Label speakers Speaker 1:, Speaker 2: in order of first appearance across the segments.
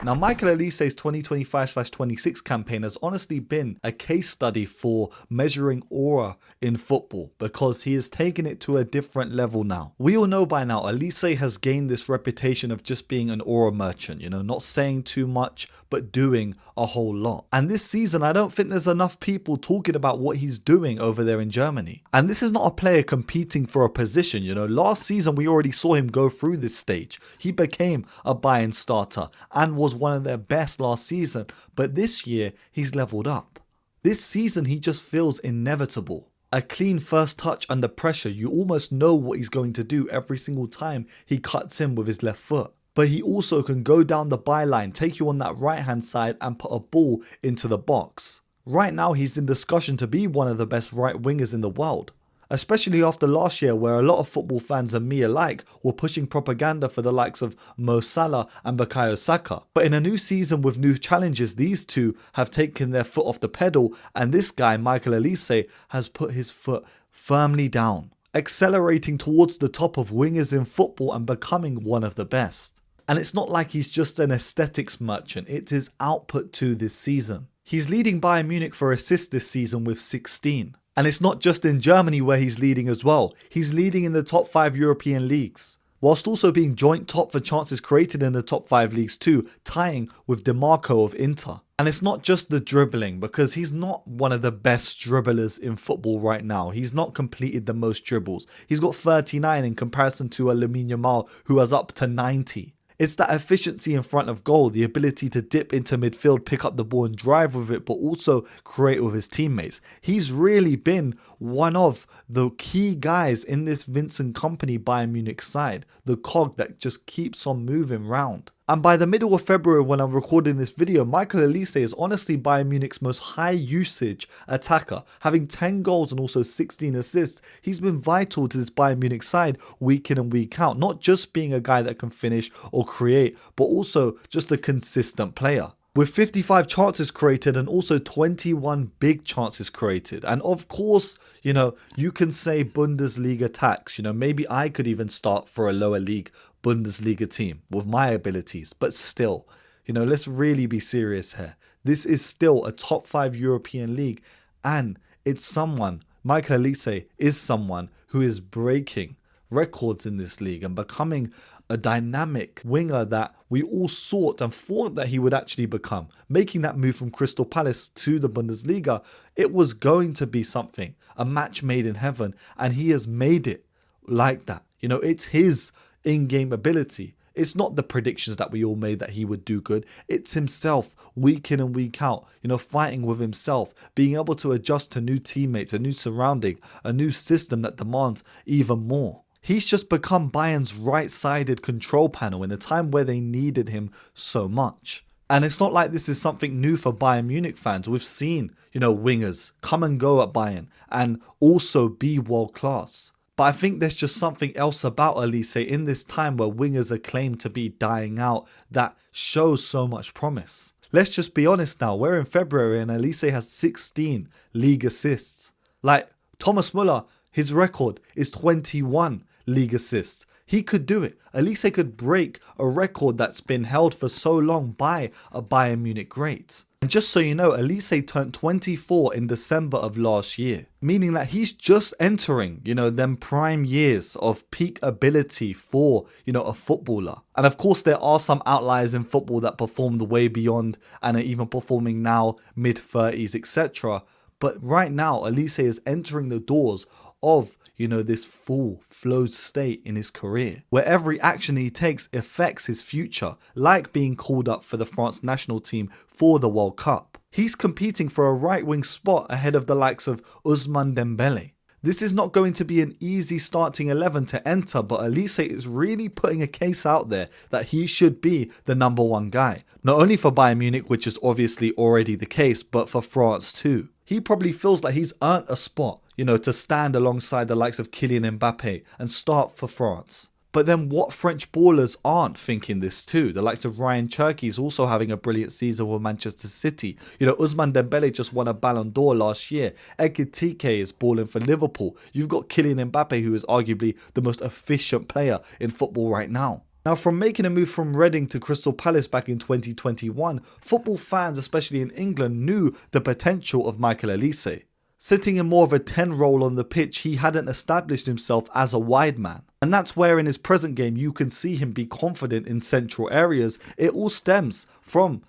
Speaker 1: Now, Michael Olise's 2025/26 campaign has honestly been a case study for measuring aura in football because he has taken it to a different level now. We all know by now, Olise has gained this reputation of just being an aura merchant, not saying too much, but doing a whole lot. And this season, I don't think there's enough people talking about what he's doing over there in Germany. And this is not a player competing for a position, Last season, we already saw him go through this stage. He became a Bayern starter and was one of their best last season, but this year he's leveled up. This season he just feels inevitable. A clean first touch under pressure, you almost know what he's going to do every single time he cuts in with his left foot. But he also can go down the byline, take you on that right hand side and put a ball into the box. Right now he's in discussion to be one of the best right wingers in the world. Especially after last year where a lot of football fans and me alike were pushing propaganda for the likes of Mo Salah and Bukayo Saka. But in a new season with new challenges, these two have taken their foot off the pedal, and this guy, Michael Olise, has put his foot firmly down, accelerating towards the top of wingers in football and becoming one of the best. And it's not like he's just an aesthetics merchant, it's his output too this season. He's leading Bayern Munich for assists this season with 16. And it's not just in Germany where he's leading as well. He's leading in the top 5 European leagues, whilst also being joint top for chances created in the top 5 leagues too, tying with DeMarco of Inter. And it's not just the dribbling, because he's not one of the best dribblers in football right now. He's not completed the most dribbles. He's got 39 in comparison to a Lamine Yamal who has up to 90. It's that efficiency in front of goal, the ability to dip into midfield, pick up the ball and drive with it, but also create with his teammates. He's really been one of the key guys in this Vincent Kompany Bayern Munich side, the cog that just keeps on moving round. And by the middle of February when I'm recording this video, Michael Olise is honestly Bayern Munich's most high usage attacker, having 10 goals and also 16 assists. He's been vital to this Bayern Munich side week in and week out, not just being a guy that can finish or create, but also just a consistent player. With 55 chances created and also 21 big chances created. And of course, you can say Bundesliga tax. Maybe I could even start for a lower league Bundesliga team with my abilities. But still, let's really be serious here. This is still a top 5 European league. And it's someone, Michael Olise is someone who is breaking records in this league and becoming a dynamic winger that we all sought and thought that he would actually become. Making that move from Crystal Palace to the Bundesliga, it was going to be something, a match made in heaven, and he has made it like that. It's his in-game ability. It's not the predictions that we all made that he would do good. It's himself, week in and week out, fighting with himself, being able to adjust to new teammates, a new surrounding, a new system that demands even more. He's just become Bayern's right-sided control panel in a time where they needed him so much. And it's not like this is something new for Bayern Munich fans. We've seen, wingers come and go at Bayern and also be world class. But I think there's just something else about Olise in this time where wingers are claimed to be dying out that shows so much promise. Let's just be honest now, we're in February and Olise has 16 league assists. Like Thomas Müller, his record is 21 league assists. He could do it. Olise could break a record that's been held for so long by a Bayern Munich great. And just so you know, Olise turned 24 in December of last year, meaning that he's just entering, them prime years of peak ability for, a footballer. And of course, there are some outliers in football that performed way beyond and are even performing now mid-30s, etc. But right now, Olise is entering the doors of this full flow state in his career, where every action he takes affects his future, like being called up for the France national team for the World Cup. He's competing for a right wing spot ahead of the likes of Ousmane Dembele. This is not going to be an easy starting 11 to enter, but Olise is really putting a case out there that he should be the number one guy. Not only for Bayern Munich, which is obviously already the case, but for France too. He probably feels like he's earned a spot, to stand alongside the likes of Kylian Mbappe and start for France. But then what French ballers aren't thinking this too? The likes of Ryan Cherki is also having a brilliant season with Manchester City. Ousmane Dembele just won a Ballon d'Or last year. Ekitike is balling for Liverpool. You've got Kylian Mbappe, who is arguably the most efficient player in football right now. Now, from making a move from Reading to Crystal Palace back in 2021, football fans, especially in England, knew the potential of Michael Olise. Sitting in more of a 10 role on the pitch, he hadn't established himself as a wide man. And that's where in his present game you can see him be confident in central areas. It all stems from,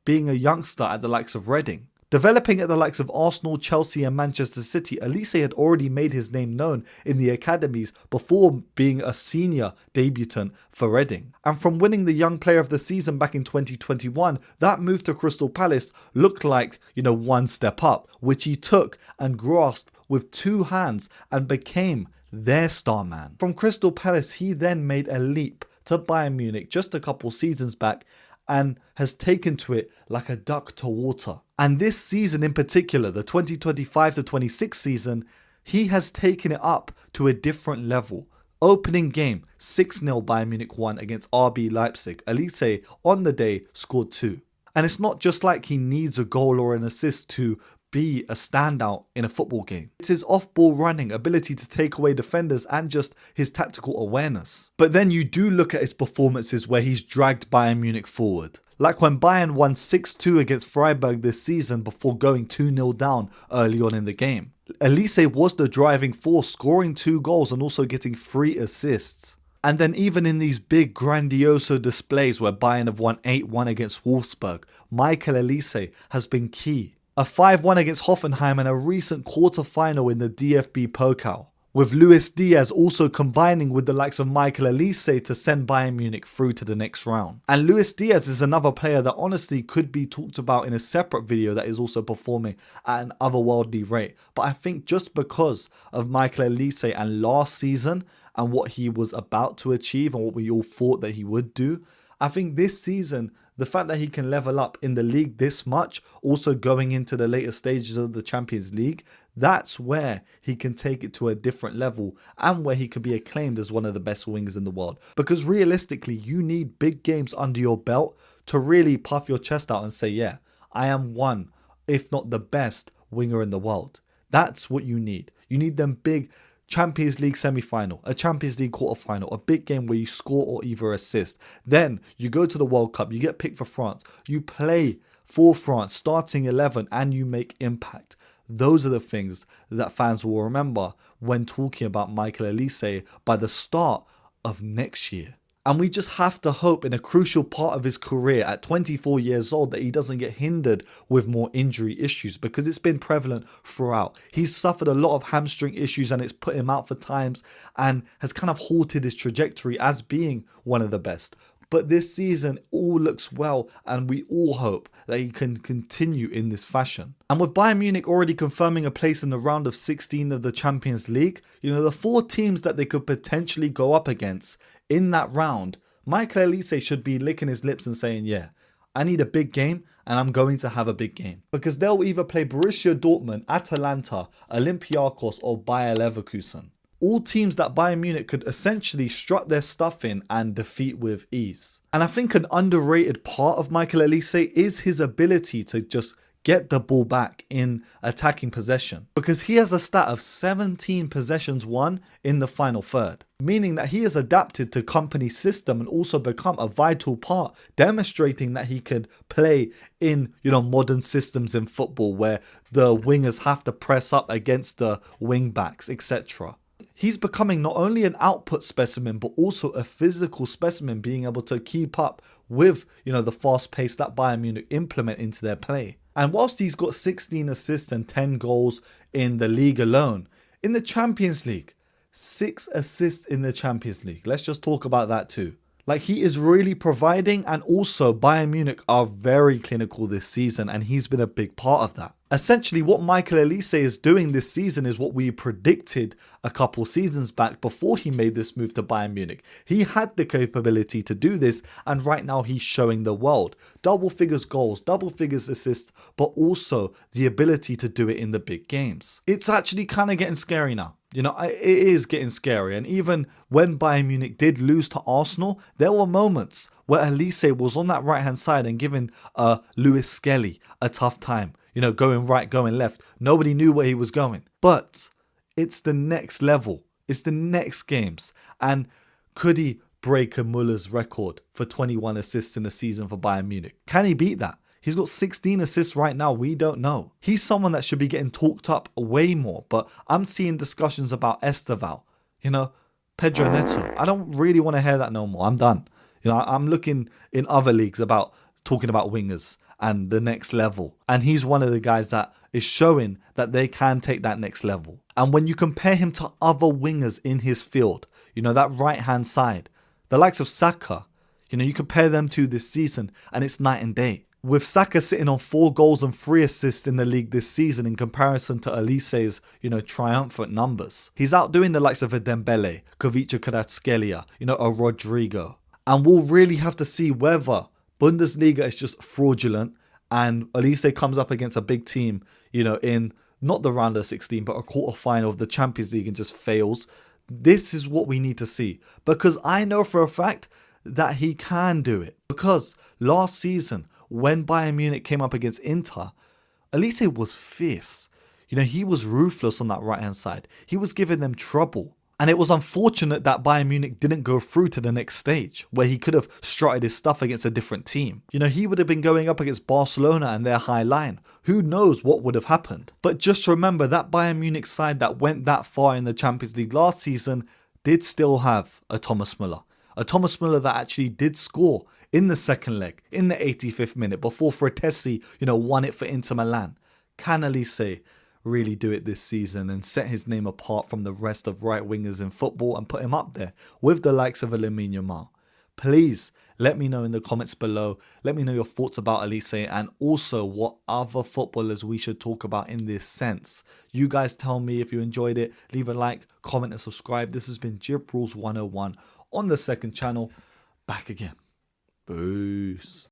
Speaker 1: being a youngster at the likes of Reading. Developing at the likes of Arsenal, Chelsea and Manchester City, Olise had already made his name known in the academies before being a senior debutant for Reading. And from winning the Young Player of the Season back in 2021, that move to Crystal Palace looked like, one step up, which he took and grasped with two hands and became their star man. From Crystal Palace, he then made a leap to Bayern Munich just a couple seasons back and has taken to it like a duck to water. And this season in particular, the 2025-26 season, he has taken it up to a different level. Opening game, 6-0 Bayern Munich won against RB Leipzig. Olise on the day scored 2. And it's not just like he needs a goal or an assist to be a standout in a football game. It's his off-ball running, ability to take away defenders and just his tactical awareness. But then you do look at his performances where he's dragged Bayern Munich forward. Like when Bayern won 6-2 against Freiburg this season before going 2-0 down early on in the game. Olise was the driving force, scoring 2 goals and also getting 3 assists. And then even in these big grandioso displays where Bayern have won 8-1 against Wolfsburg, Michael Olise has been key. A 5-1 against Hoffenheim and a recent quarter-final in the DFB Pokal, with Luis Diaz also combining with the likes of Michael Olise to send Bayern Munich through to the next round. And Luis Diaz is another player that honestly could be talked about in a separate video that is also performing at an otherworldly rate. But I think just because of Michael Olise and last season and what he was about to achieve and what we all thought that he would do, I think this season, the fact that he can level up in the league this much, also going into the later stages of the Champions League, that's where he can take it to a different level and where he could be acclaimed as one of the best wingers in the world. Because realistically, you need big games under your belt to really puff your chest out and say, yeah, I am one, if not the best winger in the world. That's what you need. You need them big Champions League semi-final, a Champions League quarter-final, a big game where you score or either assist. Then you go to the World Cup, you get picked for France, you play for France, starting 11, and you make impact. Those are the things that fans will remember when talking about Michael Olise by the start of next year. And we just have to hope in a crucial part of his career at 24 years old that he doesn't get hindered with more injury issues, because it's been prevalent throughout. He's suffered a lot of hamstring issues and it's put him out for times and has kind of halted his trajectory as being one of the best. But this season all looks well and we all hope that he can continue in this fashion. And with Bayern Munich already confirming a place in the round of 16 of the Champions League, the 4 teams that they could potentially go up against in that round, Michael Olise should be licking his lips and saying, yeah, I need a big game and I'm going to have a big game. Because they'll either play Borussia Dortmund, Atalanta, Olympiacos or Bayer Leverkusen. All teams that Bayern Munich could essentially strut their stuff in and defeat with ease. And I think an underrated part of Michael Olise is his ability to just get the ball back in attacking possession, because he has a stat of 17 possessions won in the final third, meaning that he has adapted to company's system and also become a vital part, demonstrating that he could play in modern systems in football where the wingers have to press up against the wing backs, etc. He's becoming not only an output specimen, but also a physical specimen, being able to keep up with, the fast pace that Bayern Munich implement into their play. And whilst he's got 16 assists and 10 goals in the league alone, in the Champions League, 6 assists in the Champions League. Let's just talk about that too. Like, he is really providing, and also Bayern Munich are very clinical this season and he's been a big part of that. Essentially, what Michael Olise is doing this season is what we predicted a couple seasons back before he made this move to Bayern Munich. He had the capability to do this, and right now he's showing the world. Double figures goals, double figures assists, but also the ability to do it in the big games. It's actually kind of getting scary now. It is getting scary. And even when Bayern Munich did lose to Arsenal, there were moments where Olise was on that right-hand side and giving Lewis Skelly a tough time. Going right, going left. Nobody knew where he was going. But it's the next level. It's the next games. And could he break Muller's record for 21 assists in the season for Bayern Munich. Can he beat that? He's got 16 assists right now. We don't know. He's someone that should be getting talked up way more. But I'm seeing discussions about Esteval, Pedro Neto. I don't really want to hear that no more. I'm done. I'm looking in other leagues about talking about wingers and the next level. And he's one of the guys that is showing that they can take that next level. And when you compare him to other wingers in his field, that right-hand side, the likes of Saka, you compare them to this season and it's night and day. With Saka sitting on 4 goals and 3 assists in the league this season in comparison to Olise's, triumphant numbers. He's outdoing the likes of a Dembele, Kovic Kvaratskhelia, a Rodrigo. And we'll really have to see whether Bundesliga is just fraudulent and Olise comes up against a big team, in not the round of 16, but a quarterfinal of the Champions League and just fails. This is what we need to see. Because I know for a fact that he can do it. Because last season, when Bayern Munich came up against Inter, Olise was fierce. He was ruthless on that right-hand side. He was giving them trouble. And it was unfortunate that Bayern Munich didn't go through to the next stage, where he could have strutted his stuff against a different team. He would have been going up against Barcelona and their high line. Who knows what would have happened? But just remember, that Bayern Munich side that went that far in the Champions League last season did still have a Thomas Müller. A Thomas Müller that actually did score in the second leg, in the 85th minute, before Fratesi, won it for Inter Milan. Can Olise really do it this season and set his name apart from the rest of right wingers in football and put him up there with the likes of Lamine Yamal? Please let me know in the comments below. Let me know your thoughts about Olise and also what other footballers we should talk about in this sense. You guys tell me if you enjoyed it. Leave a like, comment and subscribe. This has been Jip Rules 101 on the second channel. Back again. Peace.